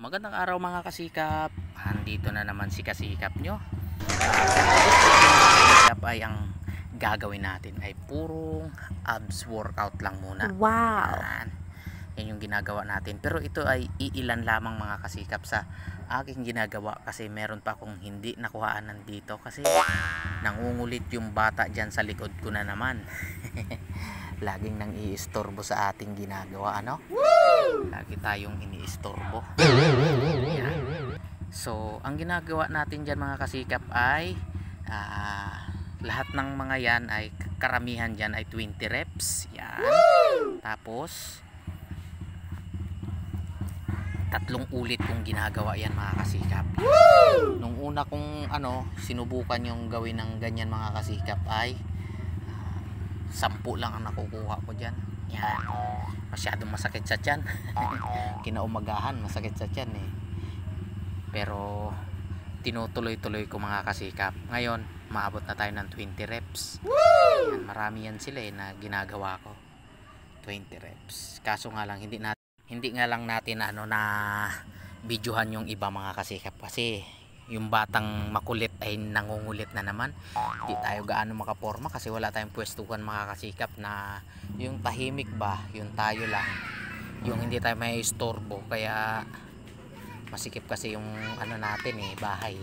Magandang araw mga kasikap. Andito na naman si kasikap nyo. Kasikap ay ang gagawin natin ay purong abs workout lang muna. Wow. Yan yung ginagawa natin. Pero ito ay iilan lamang mga kasikap sa aking ginagawa kasi meron pa akong hindi nakuhaanan dito kasi nangungulit yung bata dyan sa likod ko na naman. Laging nang iistorbo sa ating ginagawa, ano? Lagi tayong iniistorbo. Yan. So, ang ginagawa natin dyan mga kasikap ay lahat ng mga yan ay karamihan dyan ay 20 reps. Yan. Tapos 3 ulit kong ginagawa yan mga kasikap. Nung una kong sinubukan yung gawin ng ganyan mga kasikap ay 10 lang ang nakukuha ko dyan. Yan. Masyadong masakit sa tiyan. Kinaumagahan masakit sa tiyan eh. Pero tinutuloy-tuloy ko mga kasikap. Ngayon maabot na tayo ng 20 reps. Yan, marami yan sila na ginagawa ko. 20 reps. Kaso nga lang hindi nga lang natin na videohan yung iba mga kasikap kasi yung batang makulit ay nangungulit na naman. Hindi tayo gaano makaporma kasi wala tayong pwestuhan mga kasikap na yung tahimik ba, yung tayo lang, yung hindi tayo may istorbo. Kaya masikip kasi yung natin bahay.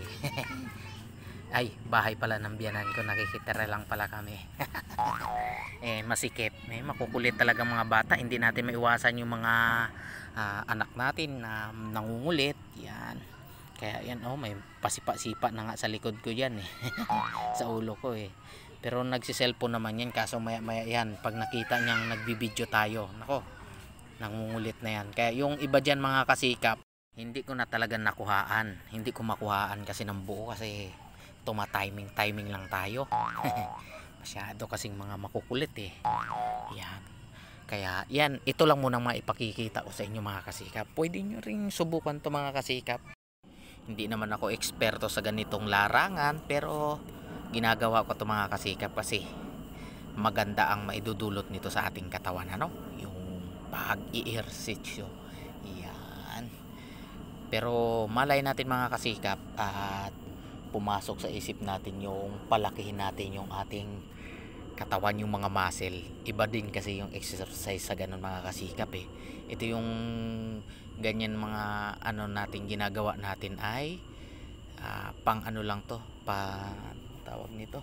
Ay, bahay pala ng biyanan ko, nakikitira lang pala kami. Masikip, makukulit talaga mga bata. Hindi natin maiwasan yung mga anak natin na nangungulit. Yan. Kaya yan, may pasipa-sipa na nga sa likod ko yan sa ulo ko Pero nagsiselfone naman yan, kaso maya yan pag nakita niyang nagbibideo tayo, nako, nangungulit na yan. Kaya yung iba dyan mga kasikap, hindi ko na talaga nakuhaan. Hindi ko makuhaan kasi ng buo kasi timing lang tayo. Masyado kasing mga makukulit yan. Kaya yan, ito lang muna maipakikita ko sa inyo mga kasikap. Pwede nyo ring subukan to mga kasikap. Hindi naman ako eksperto sa ganitong larangan, pero ginagawa ko to mga kasikap kasi maganda ang maidudulot nito sa ating katawan, yung pag-i-ehersisyo. Yan. Pero malay natin mga kasikap at pumasok sa isip natin yung palakihin natin yung ating katawan, yung mga muscle. Iba din kasi yung exercise sa ganun mga kasikap Ito yung ganyan mga natin ginagawa natin ay pang lang to, tawag nito,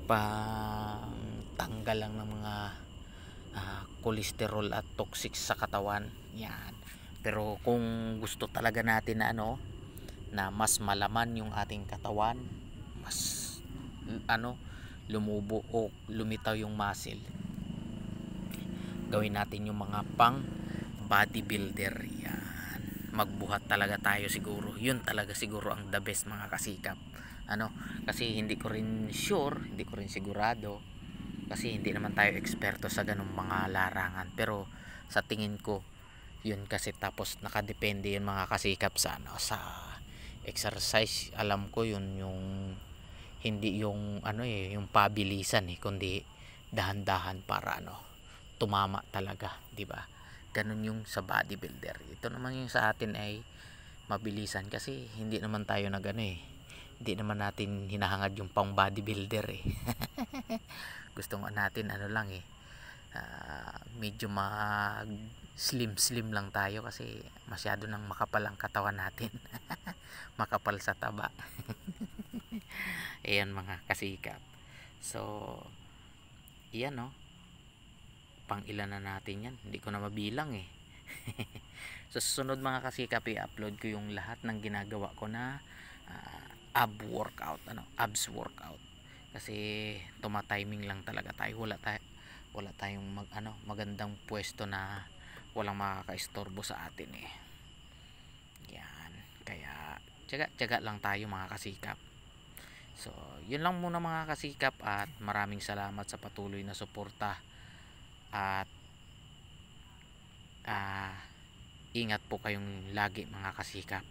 pang tanggal lang ng mga kolesterol at toxic sa katawan. Yan. Pero kung gusto talaga natin na mas malaman yung ating katawan, mas lumubo o lumitaw yung muscle, gawin natin yung mga pang bodybuilder. Yan. Magbuhat talaga tayo siguro. Yun talaga siguro ang the best mga kasikap. Kasi hindi ko rin sure, hindi ko rin sigurado kasi hindi naman tayo eksperto sa ganung mga larangan. Pero sa tingin ko yun kasi, tapos nakadepende yun mga kasikap sa sa exercise. Alam ko yun yung hindi yung yung pabilisan kundi dahan-dahan para tumama talaga, di ba? Ganun yung sa bodybuilder. Ito naman yung sa atin ay mabilisan kasi hindi naman tayo hindi naman natin hinahangad yung pang bodybuilder Gusto nga natin lang medyo mag slim lang tayo kasi masyado nang makapal ang katawan natin. Makapal sa taba. Ayan mga kasikap. So yan pang ilan na natin yan, hindi ko na mabilang So susunod mga kasikap, i-upload ko yung lahat ng ginagawa ko na abs workout kasi tuma-timing lang talaga tayo. Wala tayong magandang pwesto na walang makakaistorbo sa atin yan. Kaya tiyaga lang tayo mga kasikap. So yun lang muna mga kasikap, at maraming salamat sa patuloy na suporta. At ingat po kayong lagi mga kasikap.